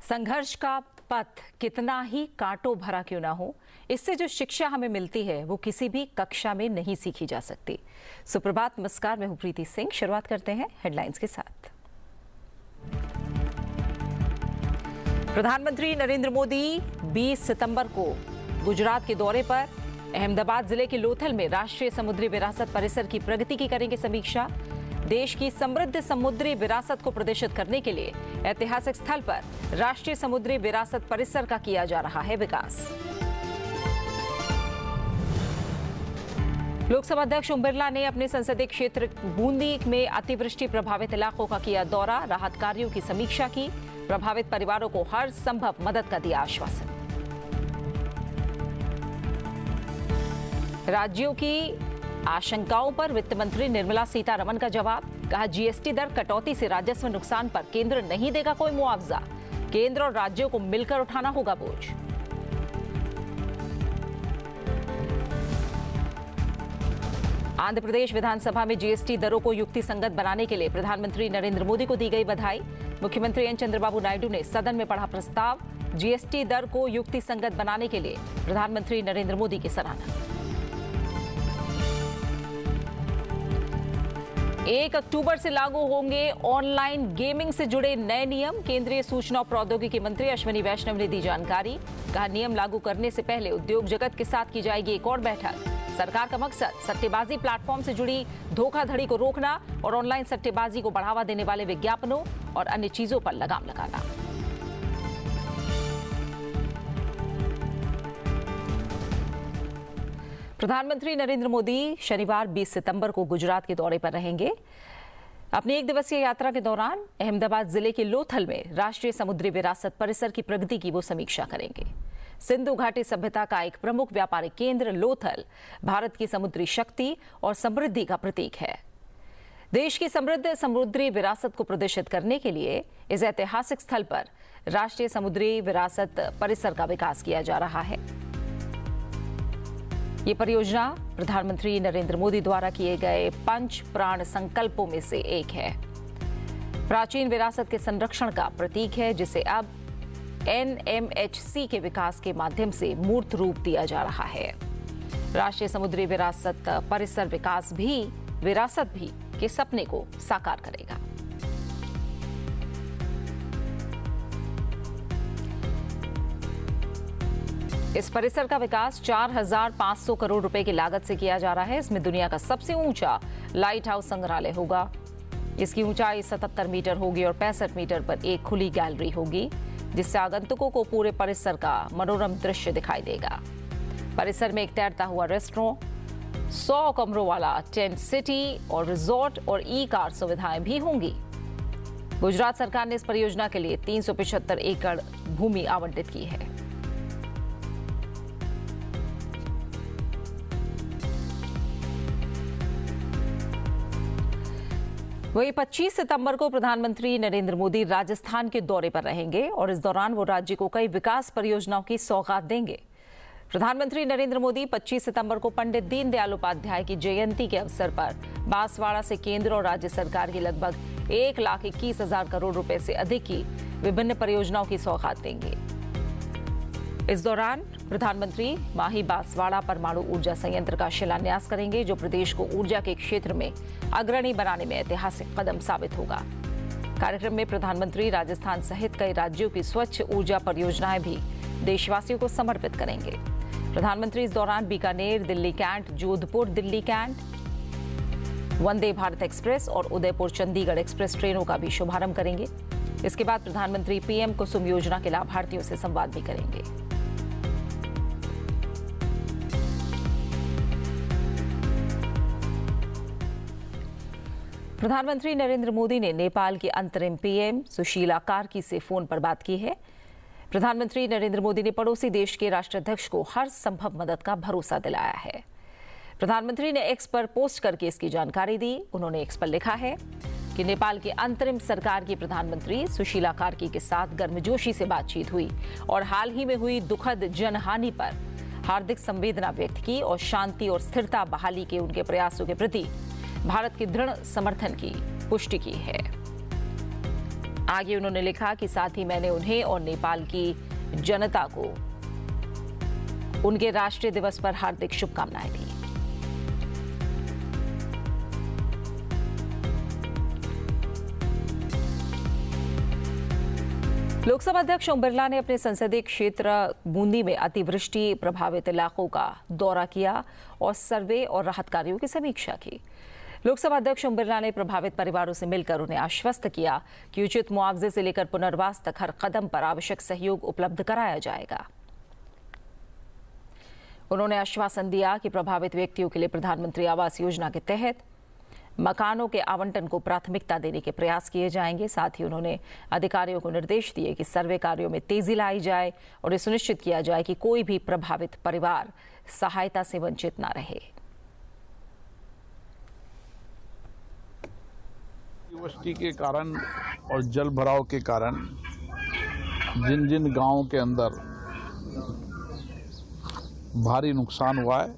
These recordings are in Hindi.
संघर्ष का पथ कितना ही कांटों भरा क्यों ना हो, इससे जो शिक्षा हमें मिलती है वो किसी भी कक्षा में नहीं सीखी जा सकती। सुप्रभात, नमस्कार, मैं हूं प्रीति सिंह। शुरुआत करते हैं हेडलाइंस के साथ। प्रधानमंत्री नरेंद्र मोदी 20 सितंबर को गुजरात के दौरे पर अहमदाबाद जिले के लोथल में राष्ट्रीय समुद्री विरासत परिसर की प्रगति की करेंगे समीक्षा। देश की समृद्ध समुद्री विरासत को प्रदर्शित करने के लिए ऐतिहासिक स्थल पर राष्ट्रीय समुद्री विरासत परिसर का किया जा रहा है विकास। लोकसभा अध्यक्ष ओम बिरला ने अपने संसदीय क्षेत्र बूंदी में अतिवृष्टि प्रभावित इलाकों का किया दौरा, राहत कार्यों की समीक्षा की, प्रभावित परिवारों को हर संभव मदद का दिया आश्वासन। राज्यों की आशंकाओं पर वित्त मंत्री निर्मला सीतारमण का जवाब, कहा जीएसटी दर कटौती से राजस्व नुकसान पर केंद्र नहीं देगा कोई मुआवजा, केंद्र और राज्यों को मिलकर उठाना होगा बोझ। आंध्र प्रदेश विधानसभा में जीएसटी दरों को युक्तिसंगत बनाने के लिए प्रधानमंत्री नरेंद्र मोदी को दी गई बधाई। मुख्यमंत्री एन चंद्रबाबू नायडू ने सदन में पढ़ा प्रस्ताव, जीएसटी दर को युक्तिसंगत बनाने के लिए प्रधानमंत्री नरेंद्र मोदी की सराहना। 1 अक्टूबर से लागू होंगे ऑनलाइन गेमिंग से जुड़े नए नियम, केंद्रीय सूचना और प्रौद्योगिकी मंत्री अश्विनी वैष्णव ने दी जानकारी। कहा नियम लागू करने से पहले उद्योग जगत के साथ की जाएगी एक और बैठक। सरकार का मकसद सट्टेबाजी प्लेटफॉर्म से जुड़ी धोखाधड़ी को रोकना और ऑनलाइन सट्टेबाजी को बढ़ावा देने वाले विज्ञापनों और अन्य चीजों पर लगाम लगाना। प्रधानमंत्री नरेंद्र मोदी शनिवार 20 सितंबर को गुजरात के दौरे पर रहेंगे। अपनी एक दिवसीय यात्रा के दौरान अहमदाबाद जिले के लोथल में राष्ट्रीय समुद्री विरासत परिसर की प्रगति की वो समीक्षा करेंगे। सिंधु घाटी सभ्यता का एक प्रमुख व्यापारिक केंद्र लोथल भारत की समुद्री शक्ति और समृद्धि का प्रतीक है। देश की समृद्ध समुद्री विरासत को प्रदर्शित करने के लिए इस ऐतिहासिक स्थल पर राष्ट्रीय समुद्री विरासत परिसर का विकास किया जा रहा है। ये परियोजना प्रधानमंत्री नरेंद्र मोदी द्वारा किए गए 5 प्राण संकल्पों में से एक है। प्राचीन विरासत के संरक्षण का प्रतीक है, जिसे अब एनएमएचसी के विकास के माध्यम से मूर्त रूप दिया जा रहा है। राष्ट्रीय समुद्री विरासत परिसर विकास भी विरासत भी के सपने को साकार करेगा। इस परिसर का विकास 4,500 करोड़ रुपए की लागत से किया जा रहा है। इसमें दुनिया का सबसे ऊंचा लाइट हाउस संग्रहालय होगा। इसकी ऊंचाई 77 मीटर होगी और 65 मीटर पर एक खुली गैलरी होगी, जिससे आगंतुकों को पूरे परिसर का मनोरम दृश्य दिखाई देगा। परिसर में एक तैरता हुआ रेस्टोरेंट, 100 कमरों वाला टेंट सिटी और रिजॉर्ट और ई कार सुविधाएं भी होंगी। गुजरात सरकार ने इस परियोजना के लिए 375 एकड़ भूमि आवंटित की है। वहीं 25 सितंबर को प्रधानमंत्री नरेंद्र मोदी राजस्थान के दौरे पर रहेंगे और इस दौरान वो राज्य को कई विकास परियोजनाओं की सौगात देंगे। प्रधानमंत्री नरेंद्र मोदी 25 सितंबर को पंडित दीनदयाल उपाध्याय की जयंती के अवसर पर बांसवाड़ा से केंद्र और राज्य सरकार की लगभग 1,21,000 करोड़ रुपए से अधिक की विभिन्न परियोजनाओं की सौगात देंगे। इस दौरान प्रधानमंत्री माही बांसवाड़ा परमाणु ऊर्जा संयंत्र का शिलान्यास करेंगे, जो प्रदेश को ऊर्जा के क्षेत्र में अग्रणी बनाने में ऐतिहासिक कदम साबित होगा। कार्यक्रम में प्रधानमंत्री राजस्थान सहित कई राज्यों की स्वच्छ ऊर्जा परियोजनाएं भी देशवासियों को समर्पित करेंगे। प्रधानमंत्री इस दौरान Bikaner Delhi cantt, Jodhpur Delhi cantt, Vande Bharat express और उदयपुर चंडीगढ़ एक्सप्रेस ट्रेनों का भी शुभारंभ करेंगे। इसके बाद प्रधानमंत्री पीएम कुसुम योजना के लाभार्थियों से संवाद भी करेंगे। प्रधानमंत्री नरेंद्र मोदी ने नेपाल की अंतरिम पीएम सुशीला कार्की से फोन पर बात की है। प्रधानमंत्री नरेंद्र मोदी ने पड़ोसी देश के राष्ट्राध्यक्ष को हर संभव मदद का भरोसा दिलाया है। प्रधानमंत्री ने एक्स पर पोस्ट करके इसकी जानकारी दी। उन्होंने एक्स पर लिखा है कि नेपाल की अंतरिम सरकार की प्रधानमंत्री सुशीला कार्की के साथ गर्मजोशी से बातचीत हुई और हाल ही में हुई दुखद जनहानि पर हार्दिक संवेदना व्यक्त की और शांति और स्थिरता बहाली के उनके प्रयासों के प्रति भारत के दृढ़ समर्थन की पुष्टि की है। आगे उन्होंने लिखा कि साथ ही मैंने उन्हें और नेपाल की जनता को उनके राष्ट्रीय दिवस पर हार्दिक शुभकामनाएं दी। लोकसभा अध्यक्ष ओम बिरला ने अपने संसदीय क्षेत्र बूंदी में अतिवृष्टि प्रभावित इलाकों का दौरा किया और सर्वे और राहत कार्यों की समीक्षा की। लोकसभा अध्यक्ष ओम बिरला ने प्रभावित परिवारों से मिलकर उन्हें आश्वस्त किया कि उचित मुआवजे से लेकर पुनर्वास तक हर कदम पर आवश्यक सहयोग उपलब्ध कराया जाएगा। उन्होंने आश्वासन दिया कि प्रभावित व्यक्तियों के लिए प्रधानमंत्री आवास योजना के तहत मकानों के आवंटन को प्राथमिकता देने के प्रयास किए जाएंगे। साथ ही उन्होंने अधिकारियों को निर्देश दिए कि सर्वे कार्यों में तेजी लाई जाए और ये सुनिश्चित किया जाए कि कोई भी प्रभावित परिवार सहायता से वंचित न रहे। अतिवृष्टि के कारण और जल भराव के कारण जिन जिन गांवों के अंदर भारी नुकसान हुआ है,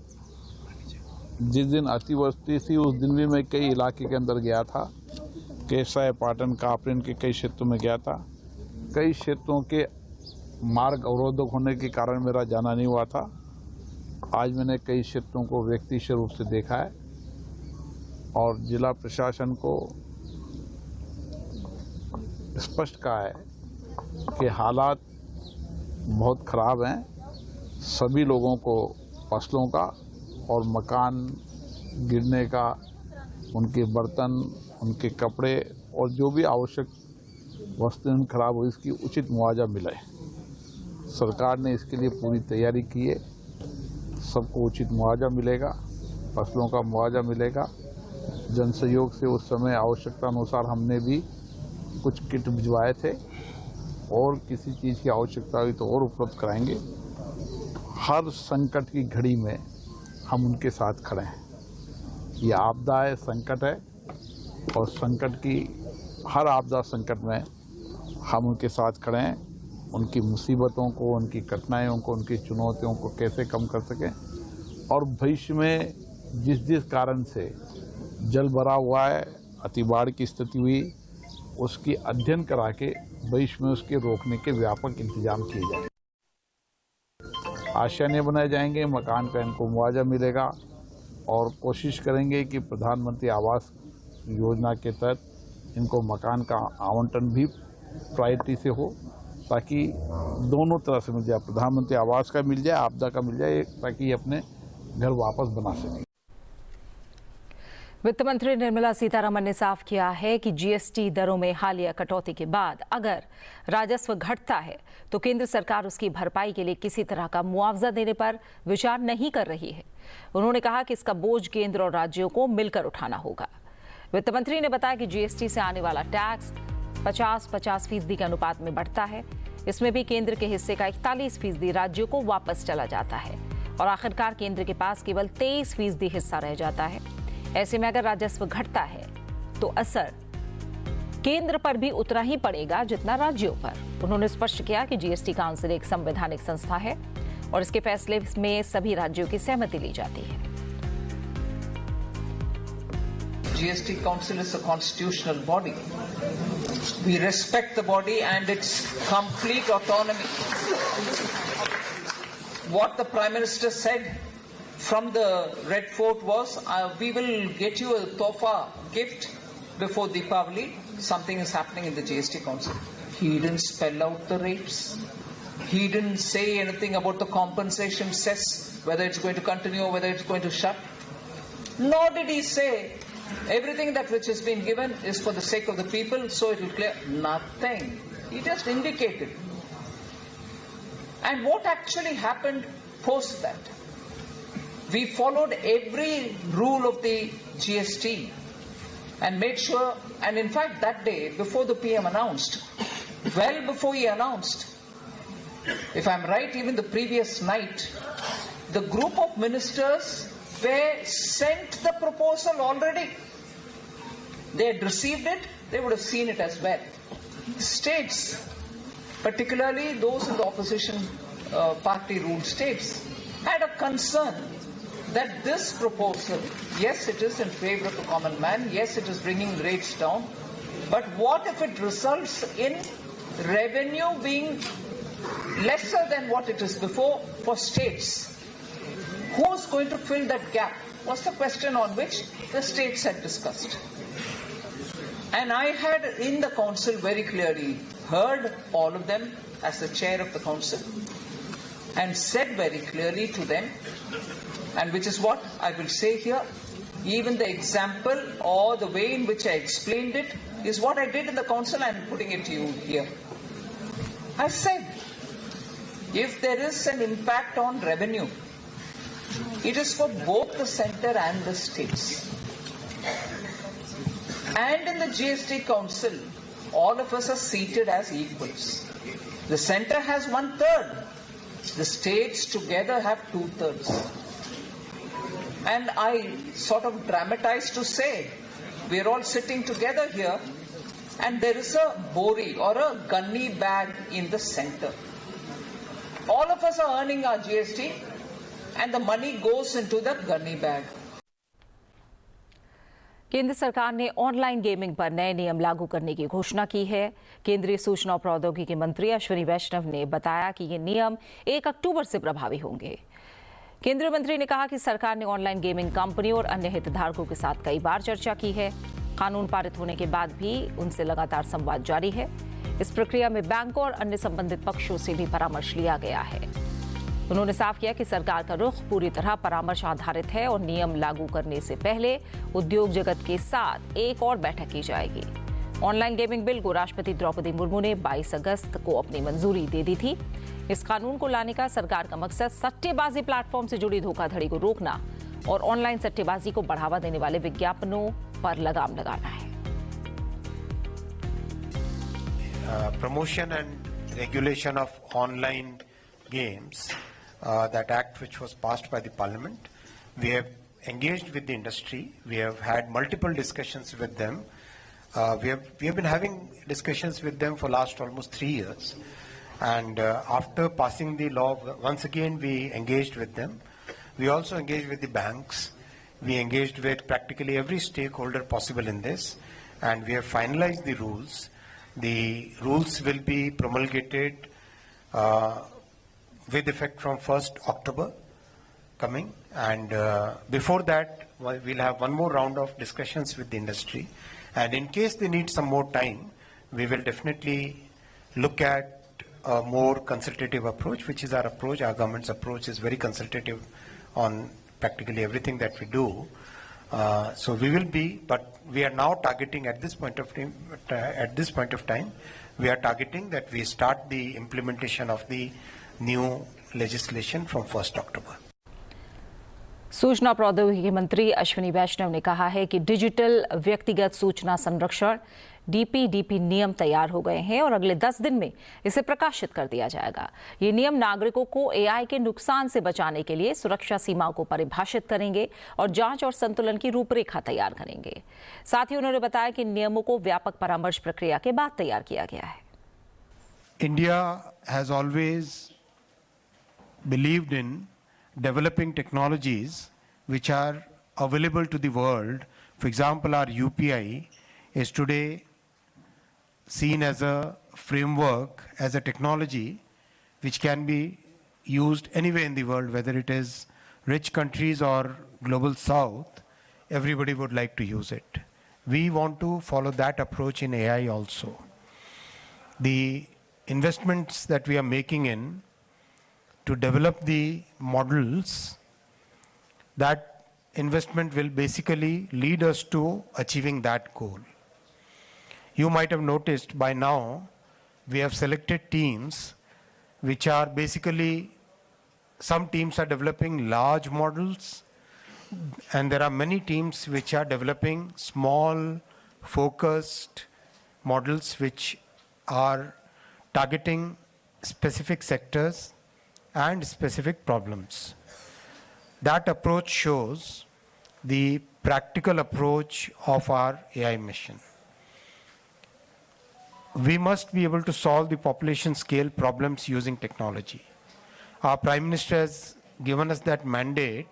जिस दिन अतिवृष्टि थी उस दिन भी मैं कई इलाके के अंदर गया था। केसाय, पाटन, कापरेन के कई क्षेत्रों में गया था। कई क्षेत्रों के मार्ग अवरोधक होने के कारण मेरा जाना नहीं हुआ था। आज मैंने कई क्षेत्रों को व्यक्तिगत रूप से देखा है और जिला प्रशासन को स्पष्ट कहा है कि हालात बहुत खराब हैं। सभी लोगों को फसलों का और मकान गिरने का, उनके बर्तन, उनके कपड़े और जो भी आवश्यक वस्तुएं खराब हुई इसकी उचित मुआवजा मिले। सरकार ने इसके लिए पूरी तैयारी की है। सबको उचित मुआवजा मिलेगा, फसलों का मुआवजा मिलेगा। जन सहयोग से उस समय आवश्यकता अनुसार हमने भी कुछ किट भिजवाए थे और किसी चीज़ की आवश्यकता हुई तो और उपलब्ध कराएंगे। हर संकट की घड़ी में हम उनके साथ खड़े हैं। ये आपदा है, संकट है और संकट की हर आपदा संकट में हम उनके साथ खड़े हैं। उनकी मुसीबतों को, उनकी कठिनाइयों को, उनकी चुनौतियों को कैसे कम कर सकें और भविष्य में जिस जिस कारण से जल भरा हुआ है, अतिबाढ़ की स्थिति हुई, उसकी अध्ययन करा के भविष्य में उसके रोकने के व्यापक इंतजाम किए जाएंगे। आशियाने बनाए जाएंगे, मकान का इनको मुआवजा मिलेगा और कोशिश करेंगे कि प्रधानमंत्री आवास योजना के तहत इनको मकान का आवंटन भी प्रायोरिटी से हो ताकि दोनों तरह से मिल जाए। प्रधानमंत्री आवास का मिल जाए, आपदा का मिल जाए, ताकि ये अपने घर वापस बना सकें। वित्त मंत्री निर्मला सीतारमण ने साफ किया है कि जीएसटी दरों में हालिया कटौती के बाद अगर राजस्व घटता है तो केंद्र सरकार उसकी भरपाई के लिए किसी तरह का मुआवजा देने पर विचार नहीं कर रही है। उन्होंने कहा कि इसका बोझ केंद्र और राज्यों को मिलकर उठाना होगा। वित्त मंत्री ने बताया कि जीएसटी से आने वाला टैक्स 50-50% के अनुपात में बढ़ता है। इसमें भी केंद्र के हिस्से का 41% राज्यों को वापस चला जाता है और आखिरकार केंद्र के पास केवल 23% हिस्सा रह जाता है। ऐसे में अगर राजस्व घटता है तो असर केंद्र पर भी उतना ही पड़ेगा जितना राज्यों पर। उन्होंने स्पष्ट किया कि जीएसटी काउंसिल एक संवैधानिक संस्था है और इसके फैसले में सभी राज्यों की सहमति ली जाती है। GST Council is a constitutional body. We respect the body and its complete autonomy. What the Prime Minister said from the Red Fort was, we will get you a tofa gift before Deepavali. Something is happening in the GST Council. He didn't spell out the rates. He didn't say anything about the compensation cess, whether it's going to continue or whether it's going to shut. Nor did he say everything that which has been given is for the sake of the people, so it will clear. Nothing. He just indicated. And what actually happened post that? We followed every rule of the GST and made sure, and in fact that day before the PM announced, well before he announced, if I'm right, even the previous night, the group of ministers were sent the proposal already. They had received it, they would have seen it as well. States, particularly those in the opposition party ruled states, had a concern that this proposal, yes, it is in favor of the common man, yes, it is bringing rates down, But what if it results in revenue being lesser than what it is before for states? Who's going to fill that gap? Was the question on which the states had discussed. And I had in the council very clearly heard all of them as the chair of the council and said very clearly to them, and which is what I will say here, even the example or the way in which I explained it is what I did in the council. I'm putting it to you here. I said, if there is an impact on revenue, it is for both the center and the states. And in the GST Council, all of us are seated as equals. The center has 1/3. The states together have 2/3. And I sort of dramatize to say, we're all sitting together here, and there is a bori or a gunny bag in the center. All of us are earning our GST, and the money goes into the gunny bag. केंद्र सरकार ने ऑनलाइन गेमिंग पर नए नियम लागू करने की घोषणा की है। केंद्रीय सूचना और प्रौद्योगिकी मंत्री अश्विनी वैष्णव ने बताया कि ये नियम 1 अक्टूबर से प्रभावी होंगे। केंद्रीय मंत्री ने कहा कि सरकार ने ऑनलाइन गेमिंग कंपनियों और अन्य हितधारकों के साथ कई बार चर्चा की है। कानून पारित होने के बाद भी उनसे लगातार संवाद जारी है। इस प्रक्रिया में बैंकों और अन्य संबंधित पक्षों से भी परामर्श लिया गया है। उन्होंने साफ किया कि सरकार का रुख पूरी तरह परामर्श आधारित है और नियम लागू करने से पहले उद्योग जगत के साथ एक और बैठक की जाएगी। ऑनलाइन गेमिंग बिल को राष्ट्रपति द्रौपदी मुर्मू ने 22 अगस्त को अपनी मंजूरी दे दी थी। इस कानून को लाने का सरकार का मकसद सट्टेबाजी प्लेटफॉर्म से जुड़ी धोखाधड़ी को रोकना और ऑनलाइन सट्टेबाजी को बढ़ावा देने वाले विज्ञापनों पर लगाम लगाना है। Promotion and regulation of online games, that act which was passed by the parliament, we have engaged with the industry. We have had multiple discussions with them. We have been having discussions with them for last almost 3 years. And after passing the law, once again we engaged with them. We also engaged with the banks. We engaged with practically every stakeholder possible in this, and we have finalized the rules. The rules will be promulgated with effect from 1st October coming, and before that we'll have one more round of discussions with the industry, and in case they need some more time, we will definitely look at a more consultative approach, which is our approach. Our government's approach is very consultative on practically everything that we do. So we will be, but we are now targeting at this point of time, we are targeting that we start the implementation of the new legislation from 1st October. सूचना प्रौद्योगिकी मंत्री अश्विनी वैष्णव ने कहा है कि डिजिटल व्यक्तिगत सूचना संरक्षण डीपीडीपी नियम तैयार हो गए हैं और अगले 10 दिन में इसे प्रकाशित कर दिया जाएगा। ये नियम नागरिकों को एआई के नुकसान से बचाने के लिए सुरक्षा सीमाओं को परिभाषित करेंगे और जांच और संतुलन की रूपरेखा तैयार करेंगे। साथ ही उन्होंने बताया कि नियमों को व्यापक परामर्श प्रक्रिया के बाद तैयार किया गया है। India has always believed in developing technologies which are available to the world. For example, our UPI is today seen as a framework, as a technology which can be used anywhere in the world, whether it is rich countries or global south, everybody would like to use it. We want to follow that approach in AI also. The investments that we are making in to develop the models, that investment will basically lead us to achieving that goal. You might have noticed by now, we have selected teams which are basically, some teams are developing large models, and there are many teams which are developing small, focused models which are targeting specific sectors and specific problems. That approach shows the practical approach of our AI mission. We must be able to solve the population scale problems using technology. Our Prime Minister has given us that mandate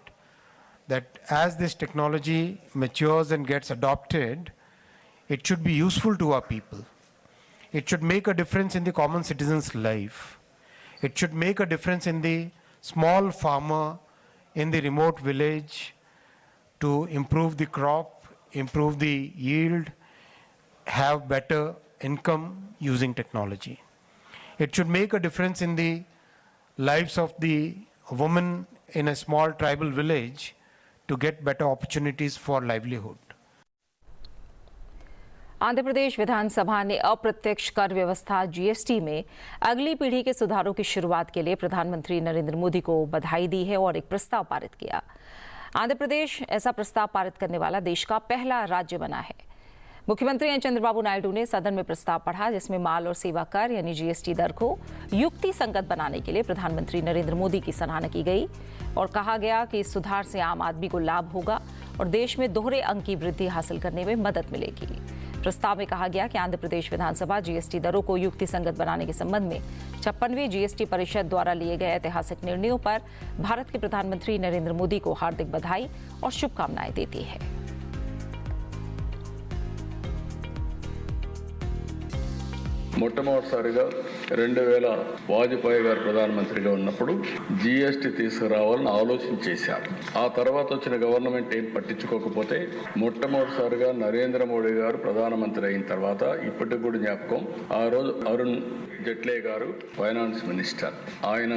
that as this technology matures and gets adopted, It should be useful to our people. It should make a difference in the common citizen's life. It should make a difference in the small farmer in the remote village to improve the crop, improve the yield, have better income using technology. It should make a difference in the lives of the women in a small tribal village to get better opportunities for livelihood. Andhra Pradesh विधानसभा ने अप्रत्यक्ष कर व्यवस्था जीएसटी में अगली पीढ़ी के सुधारों की शुरुआत के लिए प्रधानमंत्री नरेंद्र मोदी को बधाई दी है और एक प्रस्ताव पारित किया। आंध्र प्रदेश ऐसा प्रस्ताव पारित करने वाला देश का पहला राज्य बना है। मुख्यमंत्री चंद्रबाबू नायडू ने सदन में प्रस्ताव पढ़ा, जिसमें माल और सेवा कर यानी जीएसटी दर को युक्ति संगत बनाने के लिए प्रधानमंत्री नरेंद्र मोदी की सराहना की गई और कहा गया कि इस सुधार से आम आदमी को लाभ होगा और देश में दोहरे अंक की वृद्धि हासिल करने में मदद मिलेगी। प्रस्ताव में कहा गया कि आंध्र प्रदेश विधानसभा जीएसटी दरों को युक्ति संगत बनाने के संबंध में 56वीं जीएसटी परिषद द्वारा लिए गए ऐतिहासिक निर्णयों पर भारत के प्रधानमंत्री नरेंद्र मोदी को हार्दिक बधाई और शुभकामनाएं देती है। మొట్టమొదటిసారిగా 2000 వాజ్పేయి గారు ప్రధానమంత్రిగా ఉన్నప్పుడు జీఎస్టీ తీసుకురావాలని ఆలోచన చేశారు. ఆ తర్వాత వచ్చిన గవర్నమెంట్ ఏం పట్టించుకోకపోతే మొట్టమొదటిసారిగా నరేంద్ర మోడీ గారు ప్రధానమంత్రి అయిన తర్వాత ఇప్పటికి కూడా జ్ఞాపకం, ఆ రోజు అరుణ్ జైట్లీ గారు ఫైనాన్స్ మినిస్టర్, ఆయన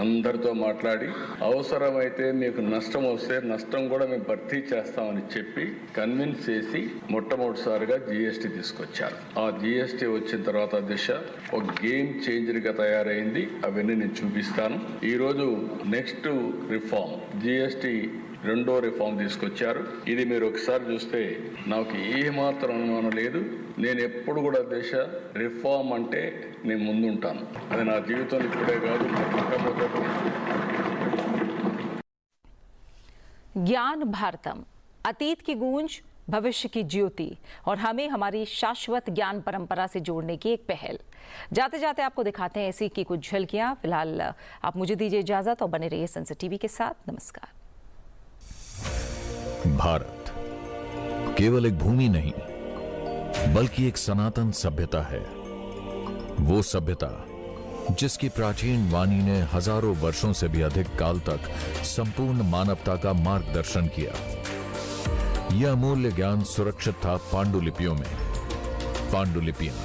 అందరితో మాట్లాడి అవసరమైతే మీకు నష్టం వస్తే నష్టం కూడా మేము భర్తీ చేస్తామని చెప్పి కన్విన్స్ చేసి మొట్టమొదటిసారిగా జీఎస్టీ తీసుకొచ్చారు. ఆ జీఎస్టీ వచ్చిన తర్వాత దిశ ఒక గేమ్ చేంజర్ గా తయారైంది. అవన్నీ నేను చూపిస్తాను. ఈ రోజు నెక్స్ట్ రిఫార్మ్ జీఎస్టీ రెండో రిఫార్మ్ తీసుకొచ్చారు. ఇది మీరు ఒకసారి చూస్తే నాకు ఏమాత్రం అనుమానం లేదు, నేను ఎప్పుడు కూడా దేశ రిఫార్మ్ అంటే నేను ముందుంటాను. అది నా జీవితంలో ఇప్పుడే కాదు. ज्ञान भारतम, अतीत की गूंज, भविष्य की ज्योति और हमें हमारी शाश्वत ज्ञान परंपरा से जोड़ने की एक पहल। जाते जाते आपको दिखाते हैं इसी की कुछ झलकियां। फिलहाल आप मुझे दीजिए इजाजत और बने रहिए सनसेट टीवी के साथ। नमस्कार। भारत केवल एक भूमि नहीं बल्कि एक सनातन सभ्यता है। वो सभ्यता जिसकी प्राचीन वाणी ने हजारों वर्षों से भी अधिक काल तक संपूर्ण मानवता का मार्गदर्शन किया। यह अमूल्य ज्ञान सुरक्षित था पांडुलिपियों में। पांडुलिपियां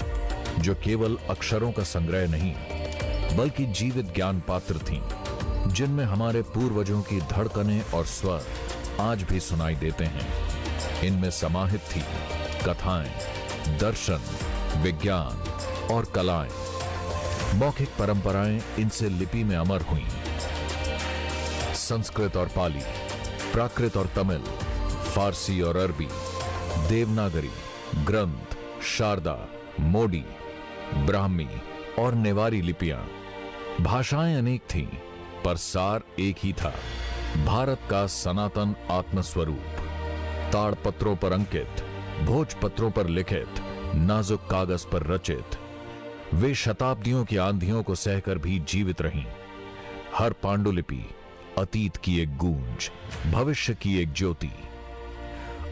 जो केवल अक्षरों का संग्रह नहीं बल्कि जीवित ज्ञान पात्र थीं, जिनमें हमारे पूर्वजों की धड़कनें और स्वर आज भी सुनाई देते हैं। इनमें समाहित थी कथाएं, दर्शन, विज्ञान और कलाएं। मौखिक परंपराएं इनसे लिपि में अमर हुईं। संस्कृत और पाली, प्राकृत और तमिल, फारसी और अरबी, देवनागरी, ग्रंथ, शारदा, मोडी, ब्राह्मी और नेवारी लिपियां। भाषाएं अनेक थीं, पर सार एक ही था, भारत का सनातन आत्मस्वरूप। ताड़पत्रों पर अंकित, भोजपत्रों पर लिखित, नाजुक कागज पर रचित, वे शताब्दियों की आंधियों को सहकर भी जीवित रहीं। हर पांडुलिपि अतीत की एक गूंज, भविष्य की एक ज्योति।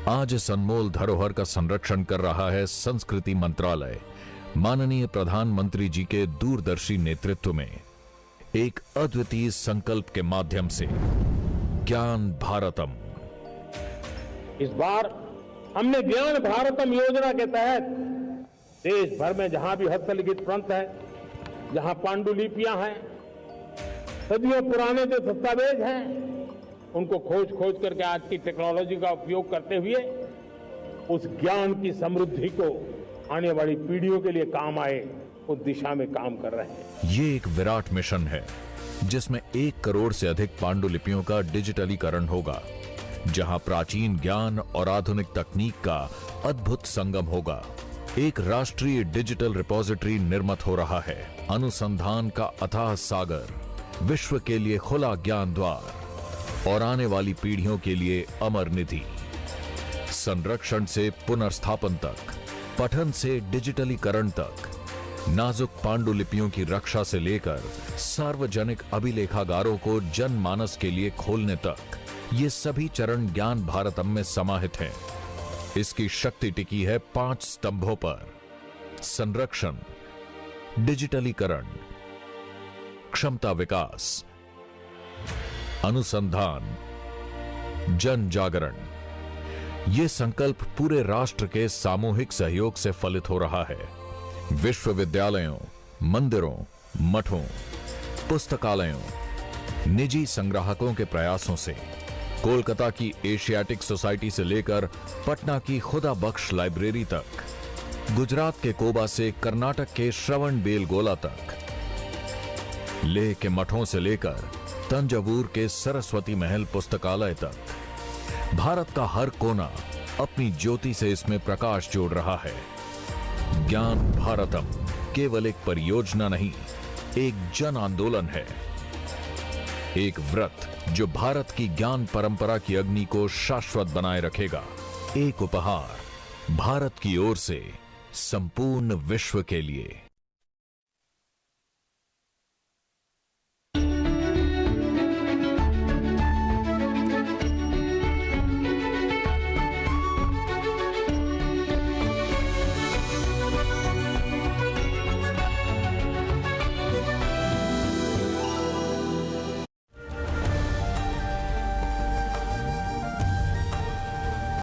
आज इस अनमोल धरोहर का संरक्षण कर रहा है संस्कृति मंत्रालय। माननीय प्रधानमंत्री जी के दूरदर्शी नेतृत्व में एक अद्वितीय संकल्प के माध्यम से ज्ञान भारतम। इस बार हमने ज्ञान भारतम योजना के तहत देश भर में जहां भी हस्तलिखित ग्रंथ है, जहां पांडुलिपियां हैं, सदियों पुराने जो दस्तावेज हैं, उनको खोज करके आज की टेक्नोलॉजी का उपयोग करते हुए उस ज्ञान की समृद्धि को आने वाली पीढ़ियों के लिए काम आए, उस दिशा में काम कर रहे हैं। ये एक विराट मिशन है जिसमें 1 करोड़ से अधिक पांडुलिपियों का डिजिटलीकरण होगा, जहां प्राचीन ज्ञान और आधुनिक तकनीक का अद्भुत संगम होगा। एक राष्ट्रीय डिजिटल रिपोजिटरी निर्मित हो रहा है। अनुसंधान का अथाह सागर, विश्व के लिए खुला ज्ञान द्वार और आने वाली पीढ़ियों के लिए अमर निधि। संरक्षण से पुनर्स्थापन तक, पठन से डिजिटलीकरण तक, नाजुक पांडुलिपियों की रक्षा से लेकर सार्वजनिक अभिलेखागारों को जनमानस के लिए खोलने तक, ये सभी चरण ज्ञान भारतम में समाहित हैं। इसकी शक्ति टिकी है 5 स्तंभों पर: संरक्षण, डिजिटलीकरण, क्षमता विकास, अनुसंधान, जन जागरण। यह संकल्प पूरे राष्ट्र के सामूहिक सहयोग से फलित हो रहा है। विश्वविद्यालयों, मंदिरों, मठों, पुस्तकालयों, निजी संग्राहकों के प्रयासों से कोलकाता की एशियाटिक सोसाइटी से लेकर पटना की खुदा बख्श लाइब्रेरी तक, गुजरात के कोबा से कर्नाटक के श्रवण बेलगोला तक, लेह के मठों से लेकर तंजावुर के सरस्वती महल पुस्तकालय तक, भारत का हर कोना अपनी ज्योति से इसमें प्रकाश जोड़ रहा है। ज्ञान भारतम केवल एक परियोजना नहीं, एक जन आंदोलन है, एक व्रत जो भारत की ज्ञान परंपरा की अग्नि को शाश्वत बनाए रखेगा, एक उपहार भारत की ओर से संपूर्ण विश्व के लिए।